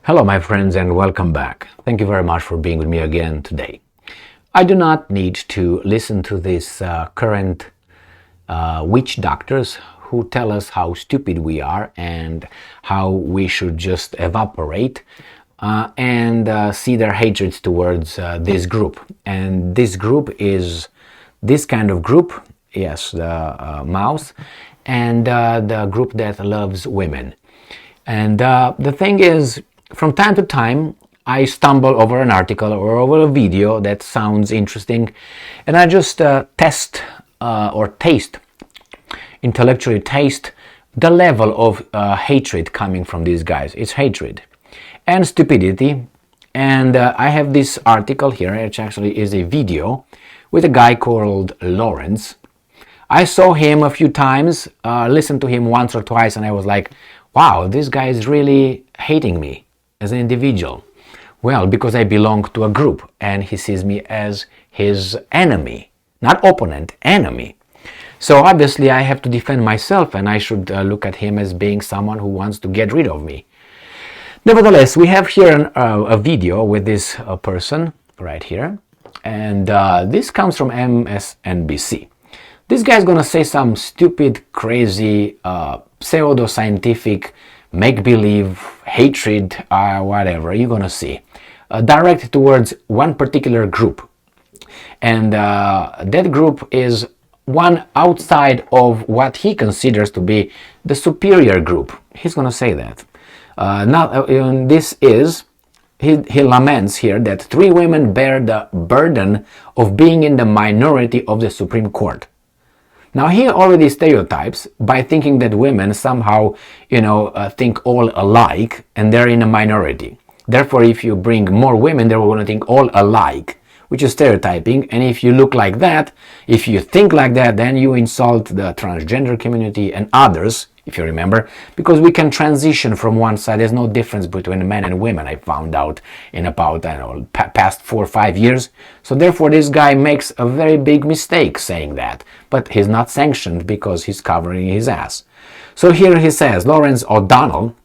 Hello, my friends, and welcome back. Thank you very much for being with me again today. I do not need to listen to these current witch doctors who tell us how stupid we are and how we should just evaporate and see their hatred towards this group. And this group is this kind of group, yes, the mouse, and the group that loves women. And the thing is, from time to time, I stumble over an article or over a video that sounds interesting, and I just intellectually taste the level of hatred coming from these guys. It's hatred and stupidity. And I have this article here, which actually is a video with a guy called Lawrence. I saw him a few times, listened to him once or twice, and I was like, wow, this guy is really hating me as an individual. Well, because I belong to a group and he sees me as his enemy, not opponent, enemy. So obviously I have to defend myself, and I should look at him as being someone who wants to get rid of me. Nevertheless, we have here a video with this person right here, and this comes from MSNBC. This guy's gonna say some stupid, crazy, pseudo-scientific, make-believe, hatred, whatever, you're gonna see, directed towards one particular group. And that group is one outside of what he considers to be the superior group. He's gonna say that. He laments here that 3 women bear the burden of being in the minority of the Supreme Court. Now he already stereotypes by thinking that women somehow, think all alike, and they're in a minority. Therefore, if you bring more women, they're going to think all alike, which is stereotyping. And if you look like that, if you think like that, then you insult the transgender community and others, if you remember, because we can transition from one side. There's no difference between men and women, I found out in about, past 4 or 5 years. So therefore, this guy makes a very big mistake saying that. But he's not sanctioned because he's covering his ass. So here he says, Lawrence O'Donnell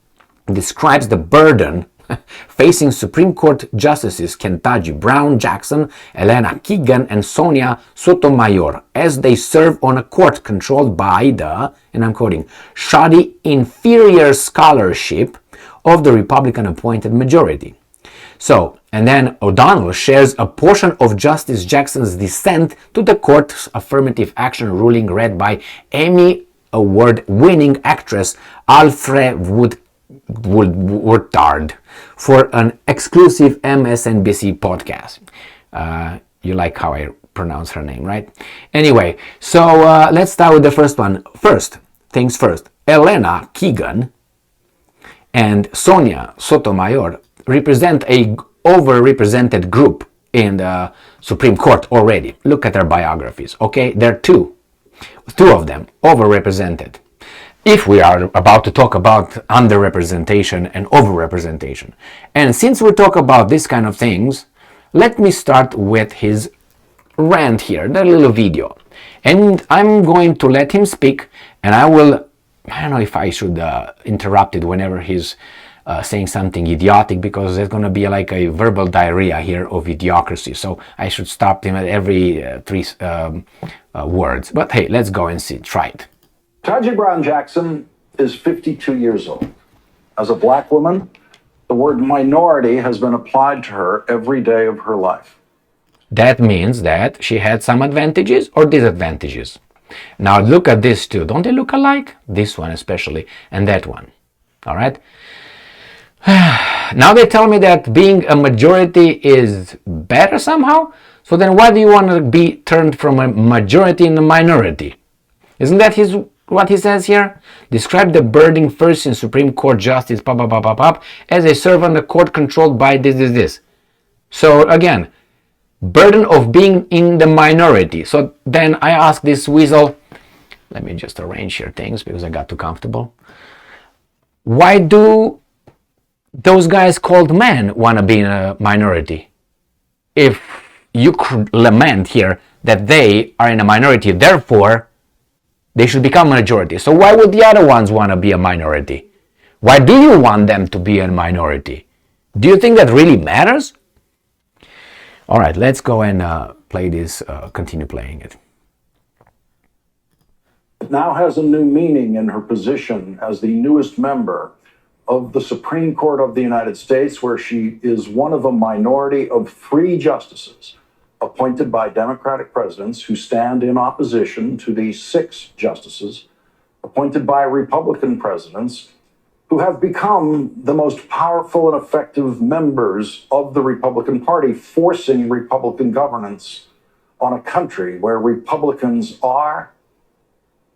describes the burden facing Supreme Court Justices Ketanji Brown Jackson, Elena Kagan, and Sonia Sotomayor as they serve on a court controlled by the, and I'm quoting, shoddy inferior scholarship of the Republican-appointed majority. So, and then O'Donnell shares a portion of Justice Jackson's dissent to the court's affirmative action ruling read by Emmy Award-winning actress Alfre Woodard for an exclusive MSNBC podcast. You like how I pronounce her name, right? Anyway, so let's start with the first one. First things first, Elena Kagan and Sonia Sotomayor represent a overrepresented group in the Supreme Court already. Look at their biographies, okay? There are two of them overrepresented. If we are about to talk about underrepresentation and overrepresentation. And since we talk about this kind of things, let me start with his rant here, that little video. And I'm going to let him speak, and I don't know if I should interrupt it whenever he's saying something idiotic, because there's going to be like a verbal diarrhea here of idiocracy. So I should stop him at every 3 words. But hey, let's go and see. Try it. Ketanji Brown Jackson is 52 years old. As a black woman, the word minority has been applied to her every day of her life. That means that she had some advantages or disadvantages. Now look at this two. Don't they look alike? This one especially, and that one. All right? Now they tell me that being a majority is better somehow. So then why do you want to be turned from a majority into a minority? Isn't that what he says here? Describe the burden first in Supreme Court Justice as they serve on the court controlled by this. So again, burden of being in the minority. So then I ask this weasel, let me just arrange here things because I got too comfortable. Why do those guys called men want to be in a minority? If you could lament here that they are in a minority, therefore they should become a majority. So why would the other ones want to be a minority? Why do you want them to be a minority? Do you think that really matters? All right, let's go and play this, continue playing it. It now has a new meaning in her position as the newest member of the Supreme Court of the United States, where she is one of a minority of 3 justices appointed by Democratic presidents who stand in opposition to the 6 justices appointed by Republican presidents who have become the most powerful and effective members of the Republican Party, forcing Republican governance on a country where Republicans are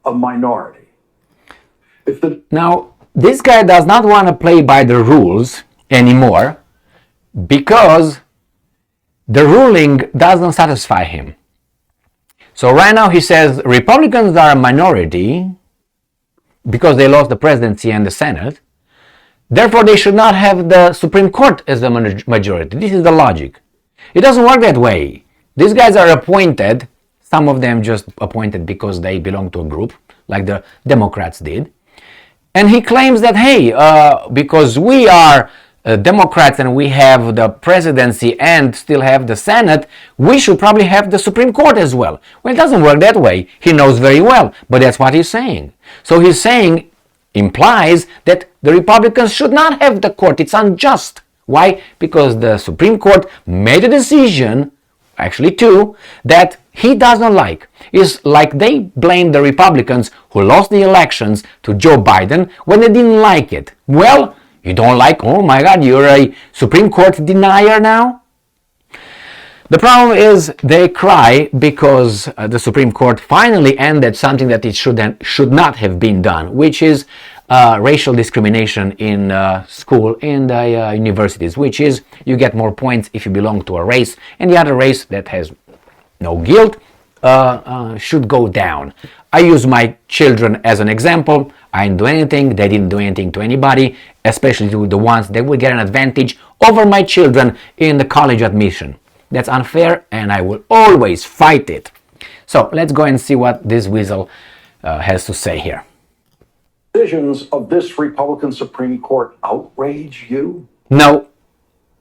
a minority. Now, this guy does not want to play by the rules anymore because the ruling doesn't satisfy him. So right now he says Republicans are a minority because they lost the presidency and the Senate. Therefore, they should not have the Supreme Court as a majority. This is the logic. It doesn't work that way. These guys are appointed, some of them just appointed because they belong to a group, like the Democrats did. And he claims that, hey, because we are Democrats and we have the presidency and still have the Senate, we should probably have the Supreme Court as well. Well, it doesn't work that way. He knows very well, but that's what he's saying. So he's saying, implies that the Republicans should not have the court. It's unjust. Why? Because the Supreme Court made a decision, actually 2, that he doesn't like. It's like they blame the Republicans who lost the elections to Joe Biden when they didn't like it. Well, you don't like, oh my God, you're a Supreme Court denier now? The problem is they cry because the Supreme Court finally ended something that it should not have been done, which is racial discrimination in school and universities, which is you get more points if you belong to a race, and the other race that has no guilt should go down. I use my children as an example. I didn't do anything, they didn't do anything to anybody, especially to the ones that will get an advantage over my children in the college admission. That's unfair, and I will always fight it. So let's go and see what this weasel has to say here. Decisions of this Republican Supreme Court outrage you? No.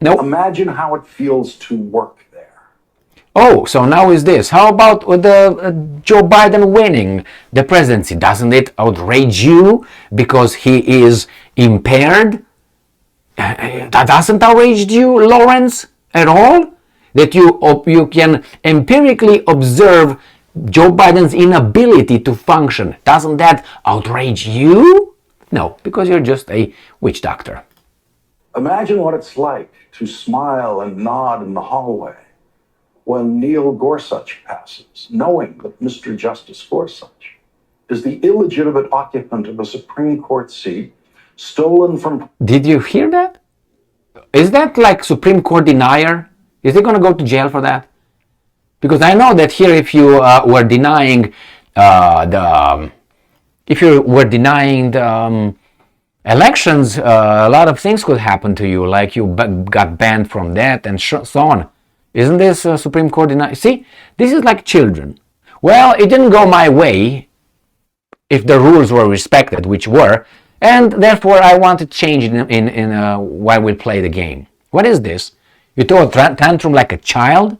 No. Imagine how it feels to work there. Oh, so now is this. How about the Joe Biden winning the presidency? Doesn't it outrage you because he is impaired? That doesn't outrage you, Lawrence, at all? That you can empirically observe Joe Biden's inability to function. Doesn't that outrage you? No, because you're just a witch doctor. Imagine what it's like to smile and nod in the hallway when Neil Gorsuch passes, knowing that Mr. Justice Gorsuch is the illegitimate occupant of a Supreme Court seat stolen from... Did you hear that? Is that like Supreme Court denier? Is he going to go to jail for that? Because I know that here, if you were denying elections, a lot of things could happen to you, like you got banned from that and so on. Isn't this Supreme Court denial? See, this is like children. Well, it didn't go my way if the rules were respected, which were, and therefore I want to change in while we play the game. What is this? You throw a tantrum like a child?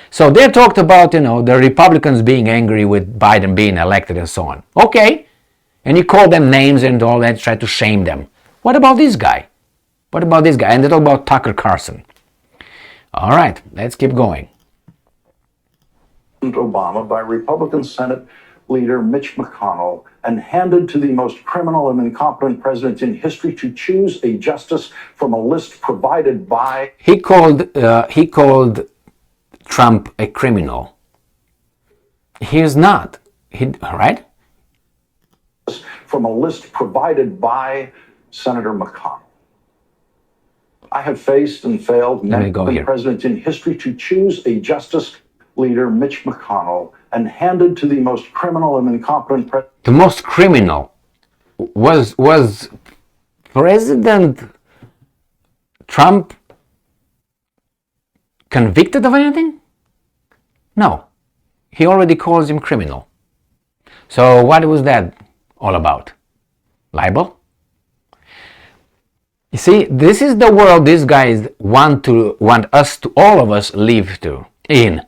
So they talked about, the Republicans being angry with Biden being elected and so on. Okay. And you call them names and all that, try to shame them. What about this guy? What about this guy? And they talk about Tucker Carlson. All right, let's keep going. Obama by Republican Senate leader Mitch McConnell and handed to the most criminal and incompetent president in history to choose a justice from a list provided by... He called Trump a criminal. He is not. All right? From a list provided by Senator McConnell. I have faced and failed many presidents in history to choose a justice leader, Mitch McConnell, and handed to the most criminal and incompetent president. The most criminal was President Trump convicted of anything? No. He already calls him criminal. So what was that all about? Libel? You see, this is the world these guys want us to, all of us, live in.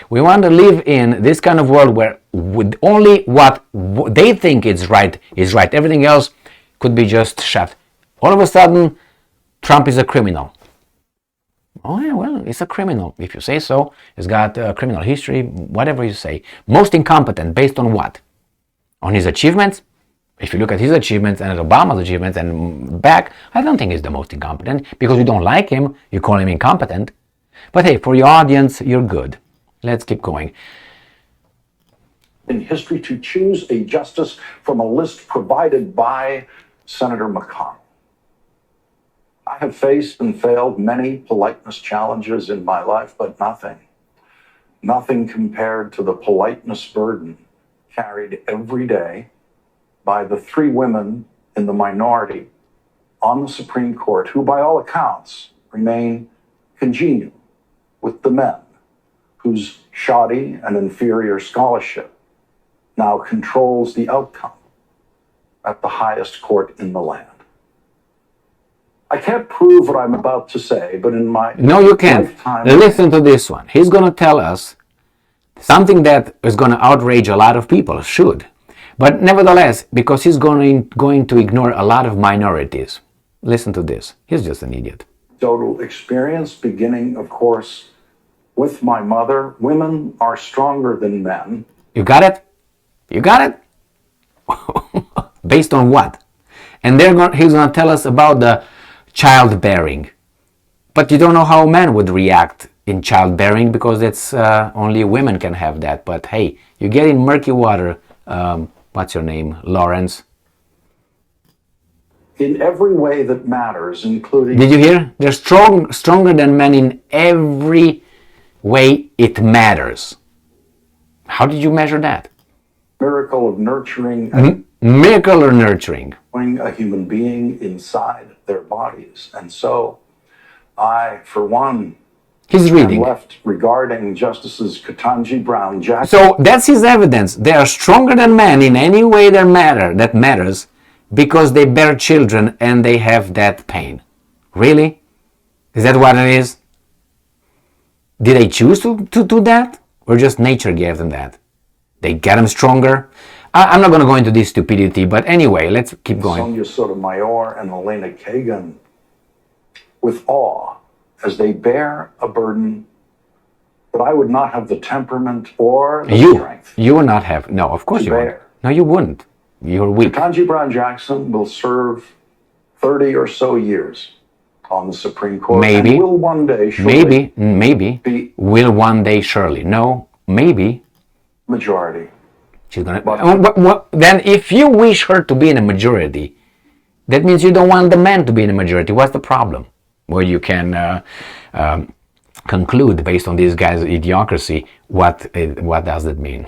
We want to live in this kind of world where with only what they think is right. Everything else could be just shut. All of a sudden, Trump is a criminal. Oh yeah, well, he's a criminal. If you say so, he's got a criminal history, whatever you say. Most incompetent, based on what? On his achievements? If you look at his achievements and at Obama's achievements and back, I don't think he's the most incompetent. Because you don't like him, you call him incompetent. But hey, for your audience, you're good. Let's keep going. In history to choose a justice from a list provided by Senator McConnell. I have faced and failed many politeness challenges in my life, but nothing compared to the politeness burden carried every day by the three women in the minority on the Supreme Court, who by all accounts remain congenial with the men whose shoddy and inferior scholarship now controls the outcome at the highest court in the land. I can't prove what I'm about to say, but in my No, you can't. lifetime... Listen to this one. He's going to tell us something that is going to outrage a lot of people, should. But nevertheless, because he's going to ignore a lot of minorities. Listen to this. He's just an idiot. Total experience, beginning, of course, with my mother. Women are stronger than men. You got it? You got it? Based on what? And he's going to tell us about the childbearing. But you don't know how men would react in childbearing, because it's only women can have that. But hey, you get in murky water. What's your name? Lawrence. In every way that matters, including... Did you hear? They're stronger than men in every way it matters. How did you measure that? Miracle of nurturing... Miracle or nurturing? A human being inside their bodies. And so I, for one... He's reading. Left regarding Justices Ketanji Brown Jackson. So that's his evidence. They are stronger than men in any way that matters, because they bear children and they have that pain. Really? Is that what it is? Did they choose to do that? Or just nature gave them that? They get them stronger? I'm not going to go into this stupidity, but anyway, let's keep going. Sonia Sotomayor and Elena Kagan with awe, as they bear a burden that I would not have the temperament or the strength. You would not have. No, of course you wouldn't. No, you wouldn't. You're weak. Ketanji Brown Jackson will serve 30 or so years on the Supreme Court. Maybe. And will one day surely maybe. Will one day surely. No, maybe. Majority. She's gonna. Then if you wish her to be in a majority, that means you don't want the man to be in a majority. What's the problem? Well, you can conclude based on this guy's idiocracy. What does that mean?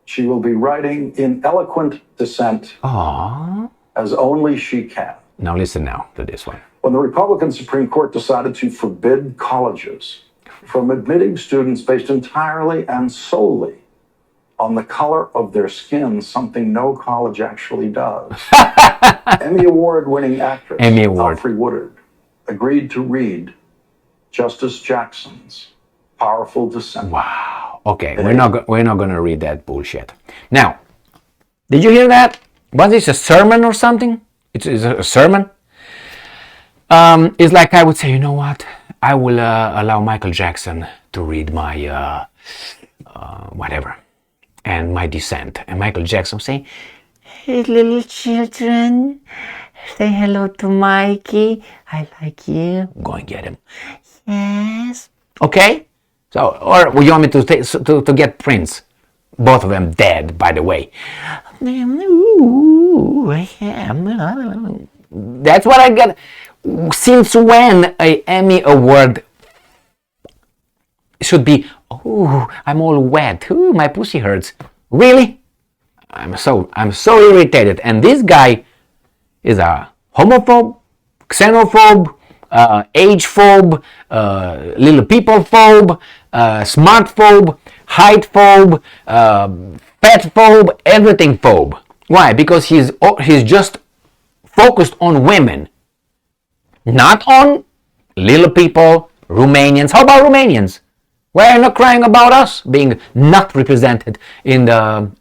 She will be writing in eloquent dissent as only she can. Now listen now to this one. When the Republican Supreme Court decided to forbid colleges from admitting students based entirely and solely on the color of their skin, something no college actually does. Emmy Award-winning actress Alfre Woodard agreed to read Justice Jackson's powerful dissent. Wow. Okay, we're not going to read that bullshit. Now, did you hear that? Was this a sermon or something? It's a sermon. It's like I would say, you know what? I will allow Michael Jackson to read my whatever, and my dissent. And Michael Jackson say, "Hey, little children, say hello to Mikey. I like you. Go and get him." Yes. Okay. So, or you want me to get Prince? Both of them dead, by the way. Ooh, I am. That's what I get. Since when a Emmy Award should be, oh, I'm all wet. Ooh, my pussy hurts. Really? I'm so irritated. And this guy is a homophobe, xenophobe, age phobe, little people phobe, smart phobe, height phobe, fat phobe, everything phobe. Why? Because he's just focused on women. Not on little people, Romanians. How about Romanians? Why are you not crying about us being not represented in the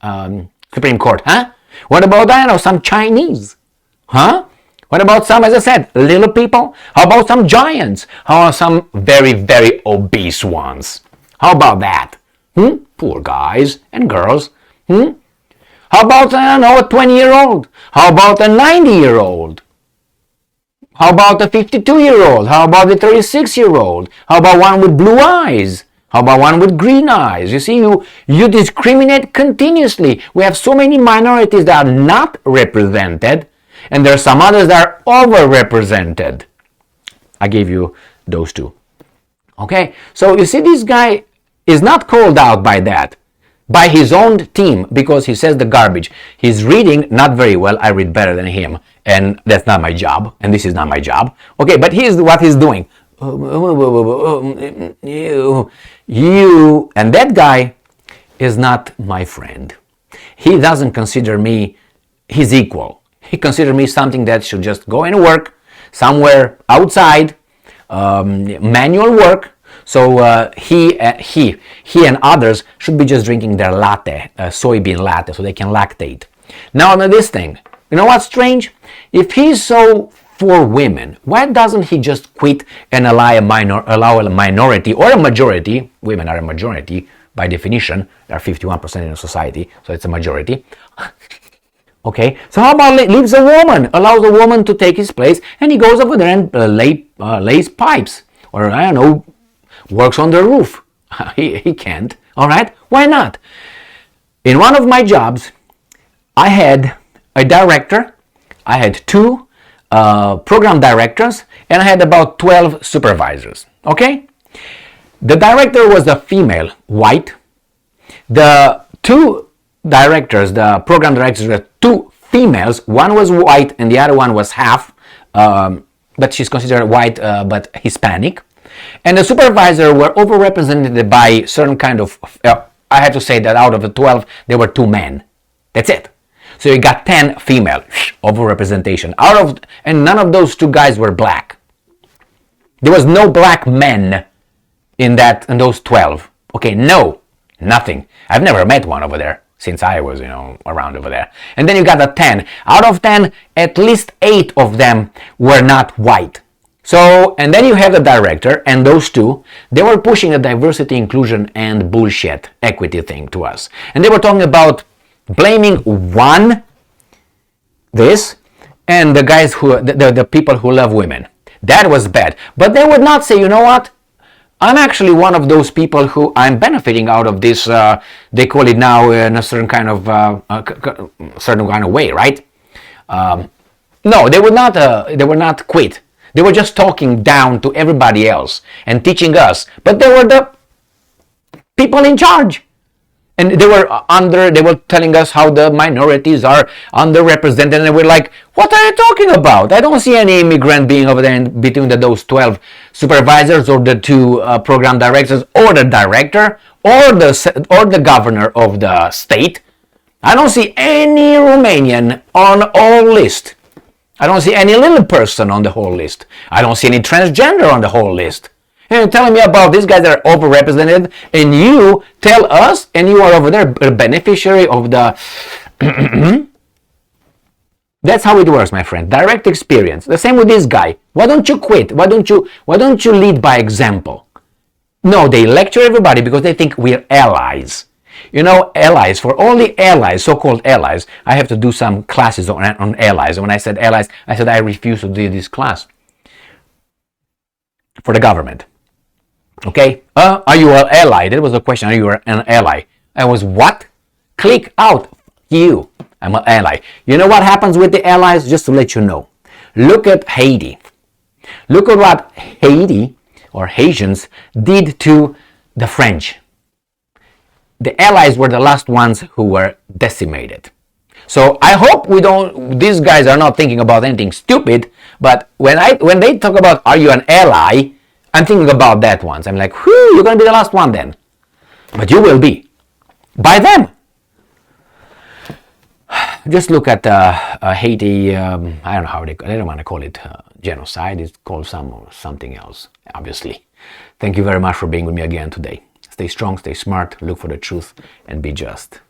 Supreme Court, huh? What about, I don't know, some Chinese, huh? What about some, as I said, little people? How about some giants? How about some very, very obese ones? How about that? Poor guys and girls. How about, I don't know, a 20-year-old? How about a 90-year-old? How about a 52-year-old? How about a 36-year-old? How about one with blue eyes? How about one with green eyes? You see, you discriminate continuously. We have so many minorities that are not represented, and there are some others that are overrepresented. I gave you those two. Okay, so you see, this guy is not called out by that, by his own team, because he says the garbage. He's reading not very well. I read better than him, and that's not my job, and this is not my job. Okay, but here's what he's doing. You, and that guy is not my friend. He doesn't consider me his equal. He considers me something that should just go and work somewhere outside, manual work. So he and others should be just drinking their latte, soybean latte, so they can lactate. Now this thing, you know what's strange? If he's so for women, why doesn't he just quit and allow a minority or a majority? Women are a majority by definition. There are 51% in a society, so it's a majority. Okay, so how about leaves a woman, allows a woman to take his place, and he goes over there and lays pipes, or I don't know, works on the roof. He can't. All right, why not? In one of my jobs, I had a director, I had two program directors, and I had about 12 supervisors. Okay, the director was a female, white. The two directors, the program directors, were two females. One was white and the other one was half, but she's considered white but Hispanic. And the supervisor were overrepresented by certain kind of, I have to say that out of the 12, there were 2 men. That's it. So you got 10 female overrepresentation. And none of those 2 guys were black. There was no black men in those 12. Okay, no, nothing. I've never met one over there since I was, around over there. And then you got the 10. Out of 10, at least 8 of them were not white. So, and then you have the director, and those 2, they were pushing a diversity, inclusion, and bullshit equity thing to us. And they were talking about blaming this, and the guys the people who love women. That was bad. But they would not say, you know what? I'm actually one of those people who I'm benefiting out of this, they call it now in a certain kind of way, right? No, they would not quit. They were just talking down to everybody else and teaching us, but they were the people in charge. And they were telling us how the minorities are underrepresented, and we're like, what are you talking about? I don't see any immigrant being over there between those 12 supervisors or the 2 program directors or the director or the governor of the state. I don't see any Romanian on all list. I don't see any little person on the whole list. I don't see any transgender on the whole list. And you're telling me about these guys that are overrepresented, and you tell us, and you are over there a beneficiary of the... That's how it works, my friend. Direct experience. The same with this guy. Why don't you quit? Why don't you lead by example? No, they lecture everybody because they think we're allies. Allies, for all the allies, so-called allies, I have to do some classes on allies. And when I said allies, I said I refuse to do this class for the government. Okay? Are you an ally? That was a question. Are you an ally? I was what? Click out. You. I'm an ally. You know what happens with the allies? Just to let you know. Look at Haiti. Look at what Haiti or Haitians did to the French. The allies were the last ones who were decimated. So I hope these guys are not thinking about anything stupid, but when they talk about are you an ally, I'm thinking about that once. I'm like, whew, you're going to be the last one then. But you will be. By them. Just look at Haiti. I don't know how they. I don't want to call it genocide. It's called something else, obviously. Thank you very much for being with me again today. Stay strong, stay smart, look for the truth, and be just.